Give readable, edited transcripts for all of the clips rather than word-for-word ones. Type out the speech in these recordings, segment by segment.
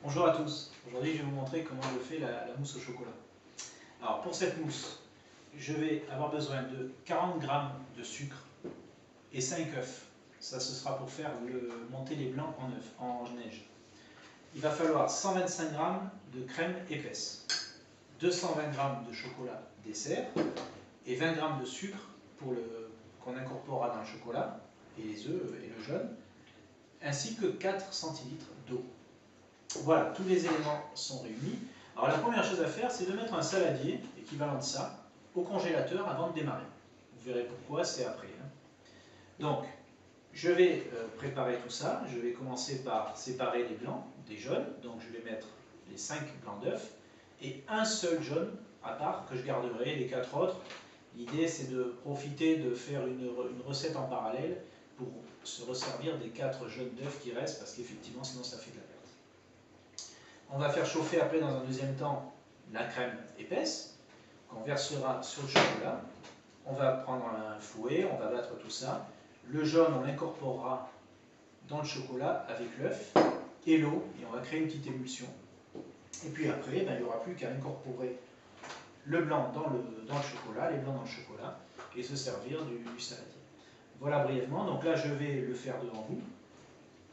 Bonjour à tous, aujourd'hui je vais vous montrer comment je fais la mousse au chocolat. Alors pour cette mousse, je vais avoir besoin de 40 g de sucre et 5 œufs. Ça ce sera pour faire monter les blancs en neige. Il va falloir 125 g de crème épaisse, 220 g de chocolat dessert et 20 g de sucre qu'on incorporera dans le chocolat et les œufs et le jaune, ainsi que 4 centilitres d'eau. Voilà, tous les éléments sont réunis. Alors la première chose à faire, c'est de mettre un saladier, équivalent de ça, au congélateur avant de démarrer. Vous verrez pourquoi, c'est après. Donc, je vais préparer tout ça. Je vais commencer par séparer les blancs des jaunes. Donc je vais mettre les 5 blancs d'œufs et un seul jaune à part que je garderai, les 4 autres. L'idée, c'est de profiter de faire une recette en parallèle pour se resservir des 4 jaunes d'œufs qui restent, parce qu'effectivement, sinon ça fait de la perte. On va faire chauffer après dans un deuxième temps la crème épaisse qu'on versera sur le chocolat. On va prendre un fouet, on va battre tout ça. Le jaune, on l'incorporera dans le chocolat avec l'œuf et l'eau et on va créer une petite émulsion. Et puis après, il n'y aura plus qu'à incorporer le blanc dans le chocolat, les blancs dans le chocolat et se servir du saladier. Voilà brièvement, donc là je vais le faire devant vous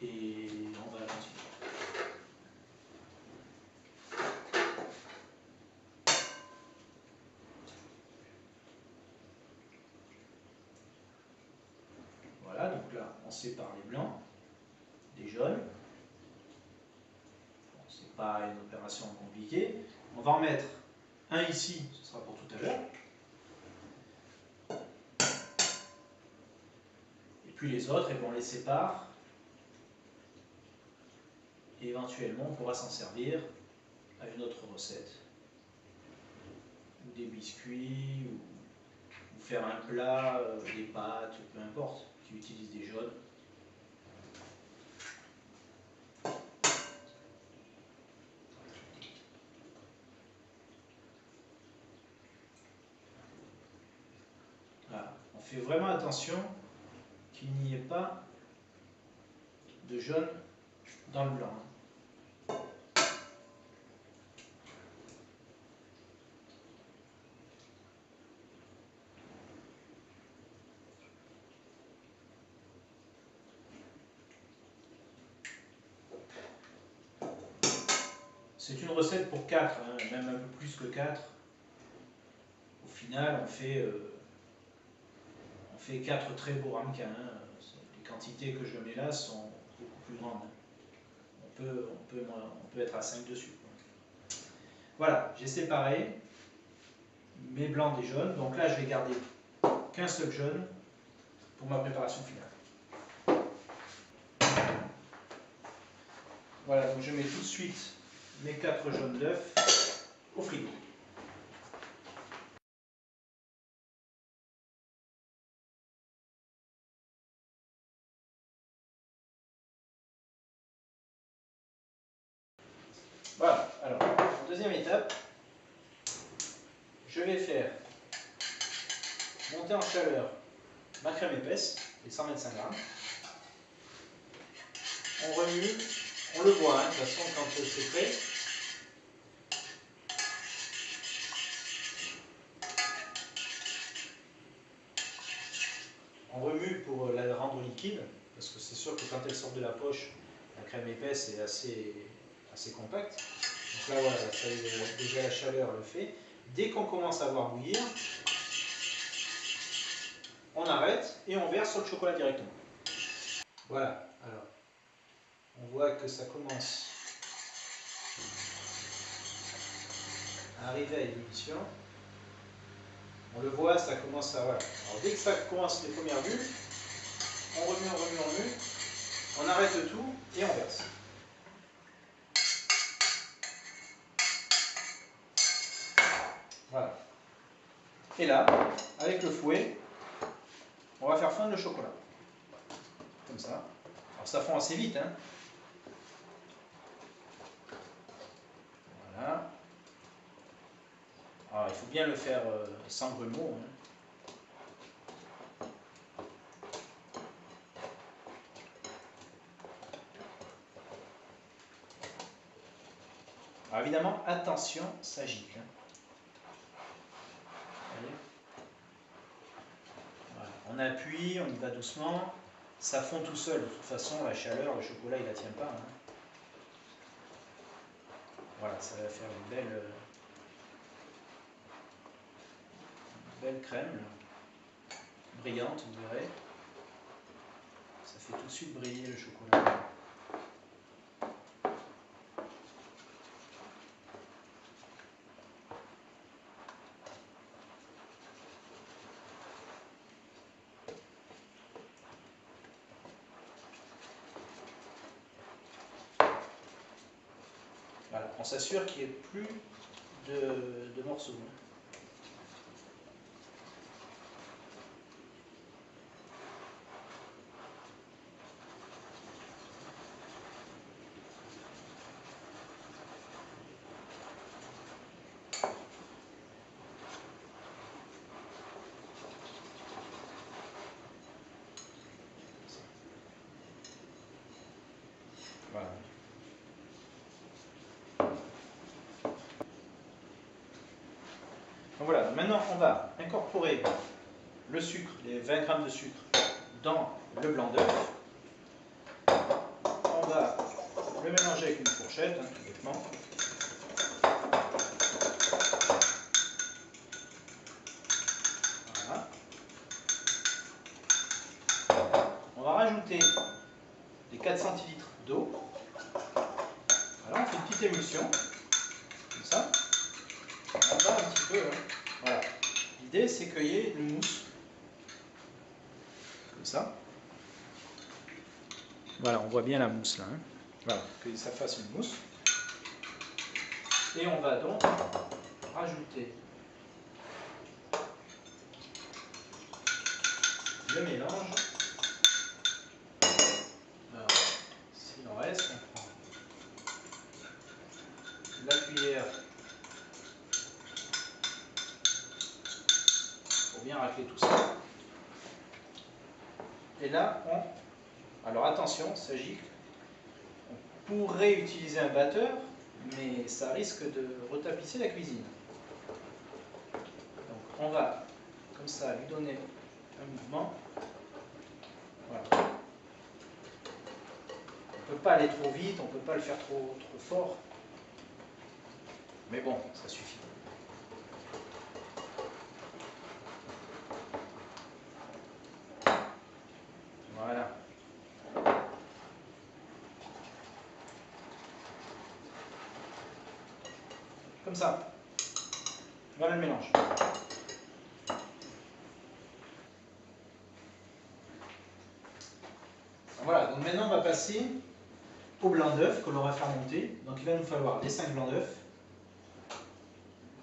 et on va continuer. Voilà, donc là, on sépare les blancs des jaunes. Bon, c'est pas une opération compliquée. On va en mettre un ici, ce sera pour tout à l'heure. Et puis les autres, et on les sépare. Et éventuellement, on pourra s'en servir à une autre recette. Ou des biscuits, ou faire un plat, des pâtes, peu importe, qui utilise des jaunes. Voilà. On fait vraiment attention qu'il n'y ait pas de jaune dans le blanc. C'est une recette pour 4, hein, même un peu plus que 4. Au final, on fait 4 très beaux ramequins. Les quantités que je mets là sont beaucoup plus grandes. On peut être à 5 dessus. Voilà, j'ai séparé mes blancs des jaunes. Donc là, je vais garder qu'un seul jaune pour ma préparation finale. Voilà, donc je mets tout de suite mes 4 jaunes d'œufs au frigo. Voilà, alors, en deuxième étape, je vais faire monter en chaleur ma crème épaisse, les 125 g. On remue, on le voit, hein, de toute façon, quand c'est prêt. On remue pour la rendre liquide, parce que c'est sûr que quand elle sort de la poche, la crème épaisse est assez compacte. Donc là, voilà, ça, déjà la chaleur le fait. Dès qu'on commence à voir bouillir, on arrête et on verse sur le chocolat directement. Voilà, alors, on voit que ça commence à arriver à ébullition. On le voit, ça commence à... Voilà. Alors dès que ça commence les premières bulles, on remue, on arrête tout et on verse. Voilà. Et là, avec le fouet, on va faire fondre le chocolat. Comme ça. Alors ça fond assez vite, hein. Voilà. Alors il faut bien le faire sans grumeaux, hein. Alors évidemment, attention, ça gicle. Voilà. On appuie, on y va doucement, ça fond tout seul. De toute façon, la chaleur, le chocolat, il ne la tient pas. Voilà, ça va faire une belle crème, là. Brillante, vous verrez. Ça fait tout de suite briller le chocolat. Voilà, on s'assure qu'il n'y ait plus de morceaux. Voilà. Donc voilà, maintenant on va incorporer le sucre, les 20 g de sucre, dans le blanc d'œuf. On va le mélanger avec une fourchette, tout bêtement. Voilà. On va rajouter les 4 centilitres d'eau. Voilà, on fait une petite émulsion, comme ça. On va un petit peu. Voilà. L'idée, c'est qu'il y ait une mousse. Comme ça. Voilà, on voit bien la mousse là. Voilà, que ça fasse une mousse. Et on va donc rajouter le mélange. Alors, s'il en reste, on prend la cuillère pour bien racler tout ça. Et là, alors attention, ça gicle. On pourrait utiliser un batteur, mais ça risque de retapisser la cuisine. Donc on va, comme ça, lui donner un mouvement. Voilà. On ne peut pas aller trop vite, on ne peut pas le faire trop fort. Mais bon, ça suffit. Voilà. Comme ça. Voilà le mélange. Voilà, donc maintenant on va passer au blanc d'œuf que l'on va faire monter. Donc il va nous falloir les 5 blancs d'œuf,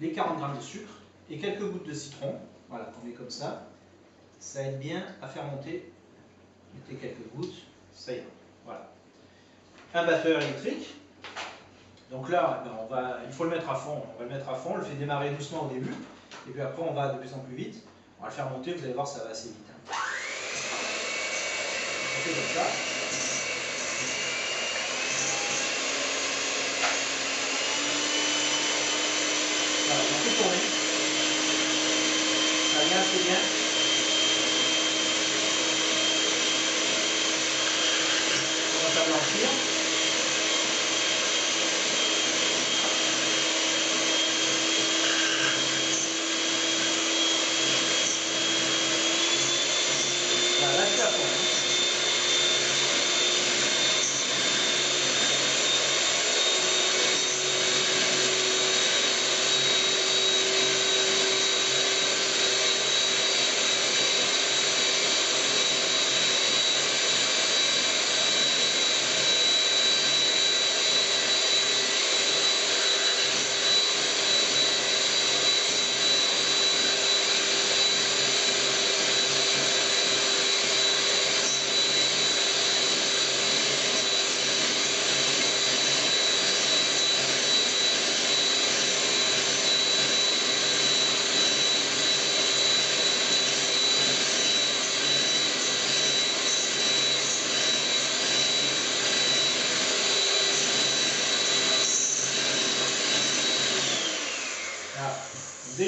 les 40 g de sucre et quelques gouttes de citron. Voilà, on met comme ça. Ça aide bien à faire monter. Mettez quelques gouttes, ça ira. Voilà. Un batteur électrique. Donc là, il faut le mettre à fond. On va le mettre à fond, on le fait démarrer doucement au début. Et puis après, on va de plus en plus vite. On va le faire monter, vous allez voir, ça va assez vite. On fait comme ça. Voilà, on fait tourner. Ça vient assez bien. On va blanchir. Voilà, là c'est à fond.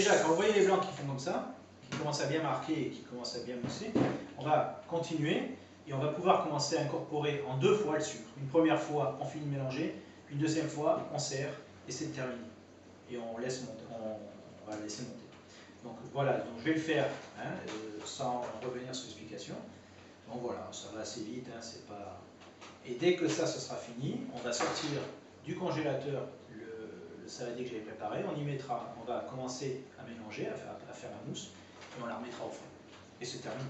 déjà, quand vous voyez les blancs qui font comme ça, qui commencent à bien marquer et qui commencent à bien mousser, on va continuer et on va pouvoir commencer à incorporer en 2 fois le sucre. Une première fois, on finit de mélanger, une deuxième fois, on serre et c'est terminé. Et on laisse monter, on va laisser monter. Donc voilà, donc je vais le faire hein, sans revenir sur l'explication. Donc voilà, ça va assez vite, hein, c'est pas... Et dès que ça, ce sera fini, on va sortir du congélateur le saladier que j'avais préparé, on y mettra, on va commencer à mélanger, à faire la mousse, et on la remettra au fond. Et c'est terminé.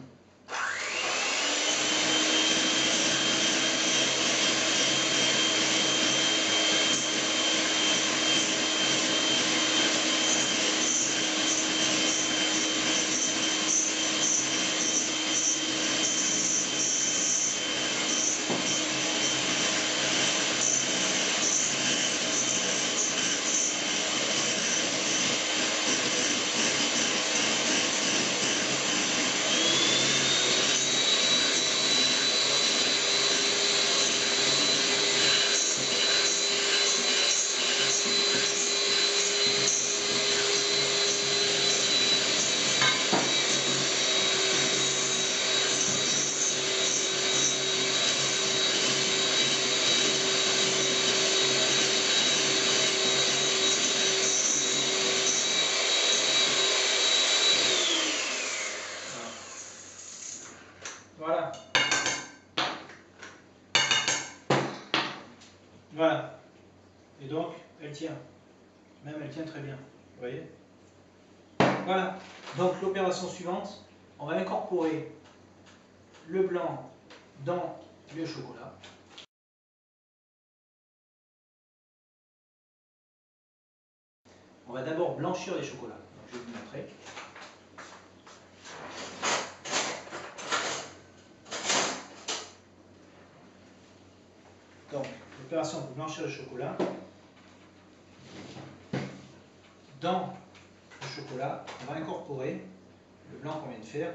Voilà. Voilà. Et donc, elle tient. Même elle tient très bien. Vous voyez? Voilà. Donc l'opération suivante, on va incorporer le blanc dans le chocolat. On va d'abord blanchir les chocolats. Donc, je vais vous montrer. Donc, l'opération pour blanchir le chocolat. Dans le chocolat, on va incorporer le blanc qu'on vient de faire.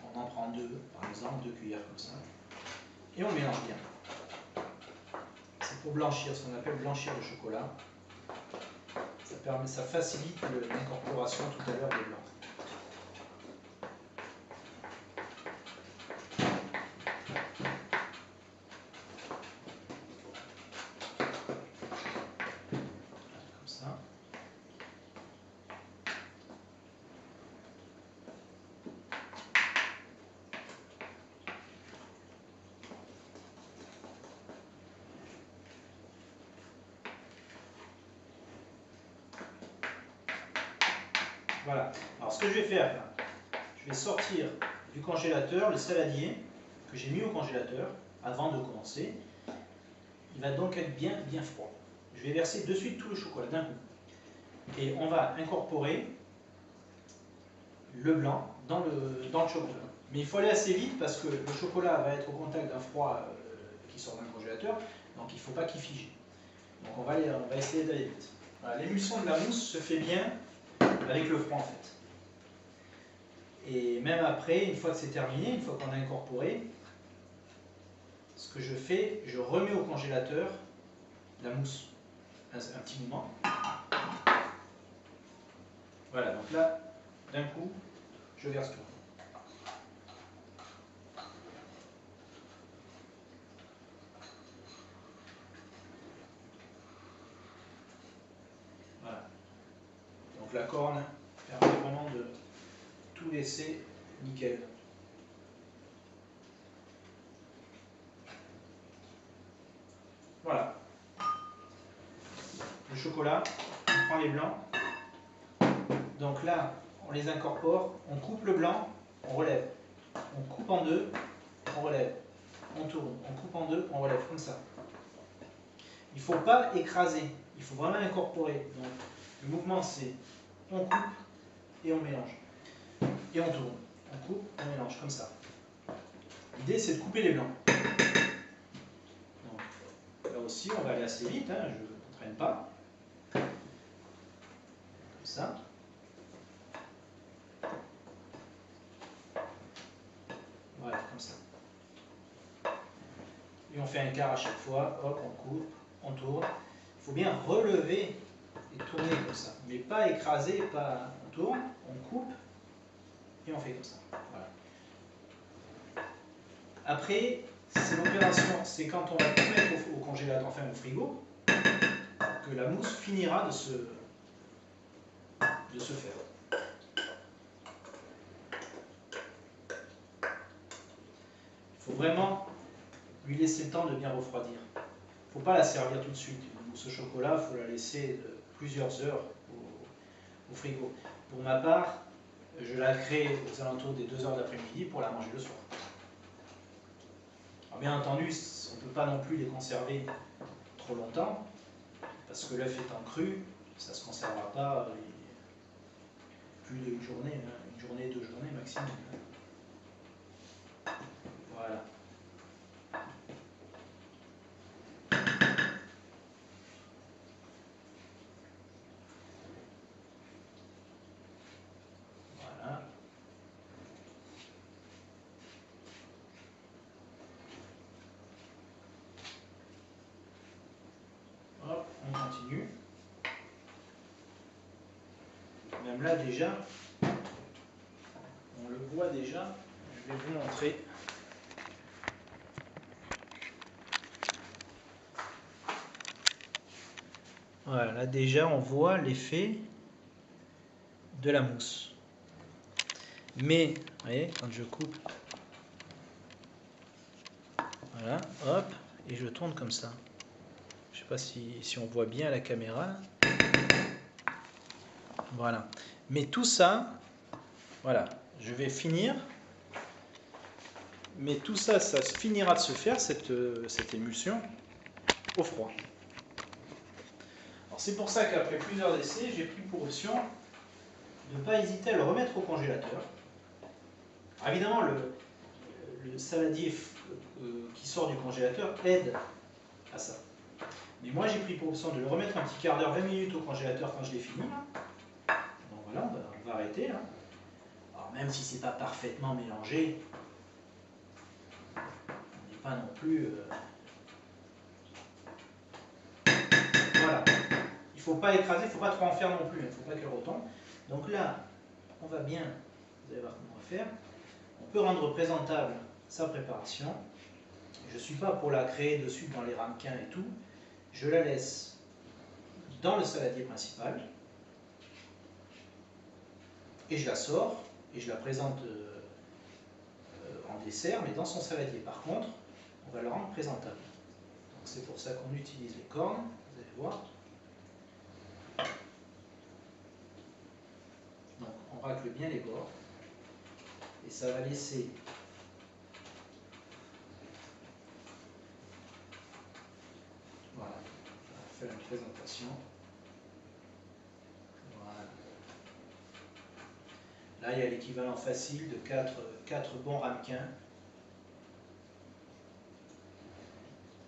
On en prend 2, par exemple, 2 cuillères comme ça. Et on mélange bien. C'est pour blanchir, ce qu'on appelle blanchir le chocolat. Ça facilite l'incorporation tout à l'heure des blancs. Comme ça. Voilà. Alors ce que je vais faire, je vais sortir du congélateur le saladier que j'ai mis au congélateur avant de commencer. Il va donc être bien froid. Je vais verser de suite tout le chocolat d'un coup. Et on va incorporer le blanc dans le chocolat. Mais il faut aller assez vite parce que le chocolat va être au contact d'un froid qui sort d'un congélateur, donc il ne faut pas qu'il fige. Donc on va essayer d'aller vite. Voilà, l'émulsion de la mousse se fait bien avec le froid en fait. Et même après, une fois que c'est terminé, une fois qu'on a incorporé, ce que je fais, je remets au congélateur la mousse un petit moment. Voilà, donc là, d'un coup, je verse tout. Voilà. Donc la corne permet vraiment de tout laisser nickel. Voilà. Le chocolat, on prend les blancs. Donc là, on les incorpore, on coupe le blanc, on relève. On coupe en 2, on relève. On tourne, on coupe en 2, on relève, comme ça. Il ne faut pas écraser, il faut vraiment incorporer. Donc, le mouvement, c'est on coupe et on mélange. Et on tourne. On coupe, on mélange, comme ça. L'idée, c'est de couper les blancs. Donc, là aussi, on va aller assez vite, hein, je ne traîne pas. Comme ça. Voilà, comme ça. Et on fait un quart à chaque fois. Hop, on coupe, on tourne. Il faut bien relever et tourner comme ça. Mais pas écraser, pas... tourne, on coupe et on fait comme ça. Voilà. Après, c'est l'opération, c'est quand on va tout mettre au congélateur, enfin au frigo, que la mousse finira de se faire. Il faut vraiment lui laisser le temps de bien refroidir. Il ne faut pas la servir tout de suite. Une mousse au chocolat, il faut la laisser plusieurs heures au frigo. Pour ma part, je la crée aux alentours des 2 heures d'après-midi pour la manger le soir. Alors bien entendu, on ne peut pas non plus les conserver trop longtemps, parce que l'œuf étant cru, ça ne se conservera pas plus d'une journée, hein, 1 journée, 2 journées maximum. Voilà. Voilà. Hop, on continue. Même là déjà, on le voit déjà, je vais vous montrer. Voilà, là déjà on voit l'effet de la mousse. Mais, vous voyez, quand je coupe, voilà, hop, et je tourne comme ça. Je ne sais pas si on voit bien à la caméra. Voilà. Mais tout ça, voilà, je vais finir. Mais tout ça, ça finira de se faire, cette émulsion, au froid. Alors c'est pour ça qu'après plusieurs essais, j'ai pris pour option de ne pas hésiter à le remettre au congélateur. Alors évidemment, le saladier qui sort du congélateur aide à ça. Mais moi, j'ai pris pour option de le remettre un petit quart d'heure, 20 minutes au congélateur quand je l'ai fini. Donc voilà, on va arrêter là. Alors même si c'est pas parfaitement mélangé, on n'est pas non plus... Voilà. Il ne faut pas écraser, il ne faut pas trop en faire non plus, il ne faut pas qu'elle retombe. Donc là, on va bien, vous allez voir comment on va faire. On peut rendre présentable sa préparation. Je ne suis pas pour la créer de suite dans les ramequins et tout. Je la laisse dans le saladier principal. Et je la sors et je la présente en dessert, mais dans son saladier. Par contre, on va le rendre présentable. C'est pour ça qu'on utilise les cornes, vous allez voir. Donc on racle bien les bords et ça va laisser voilà, on va faire une présentation. Voilà. Là il y a l'équivalent facile de 4 bons ramequins.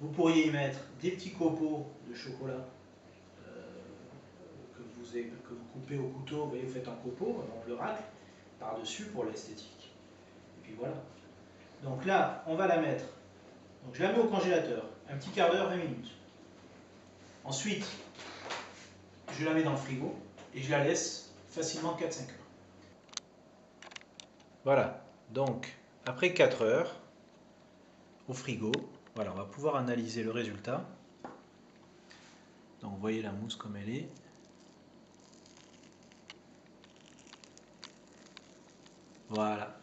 Vous pourriez y mettre des petits copeaux de chocolat que vous coupez au couteau, vous voyez, vous faites un copeau, on le racle par-dessus pour l'esthétique. Et puis voilà. Donc là, on va la mettre. Donc je la mets au congélateur, un petit quart d'heure, 20 minutes. Ensuite, je la mets dans le frigo et je la laisse facilement 4-5 heures. Voilà, donc après 4 heures, au frigo, voilà, on va pouvoir analyser le résultat. Donc vous voyez la mousse comme elle est. Voilà.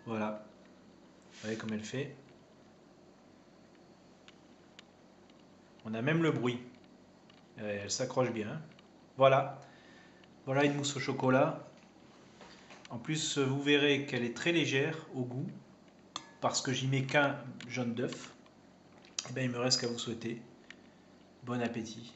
Voilà. Vous voyez comme elle fait. On a même le bruit. Elle s'accroche bien. Voilà. Voilà une mousse au chocolat. En plus, vous verrez qu'elle est très légère au goût. Parce que j'y mets qu'un jaune d'œuf. Et bien, il me reste qu'à vous souhaiter bon appétit.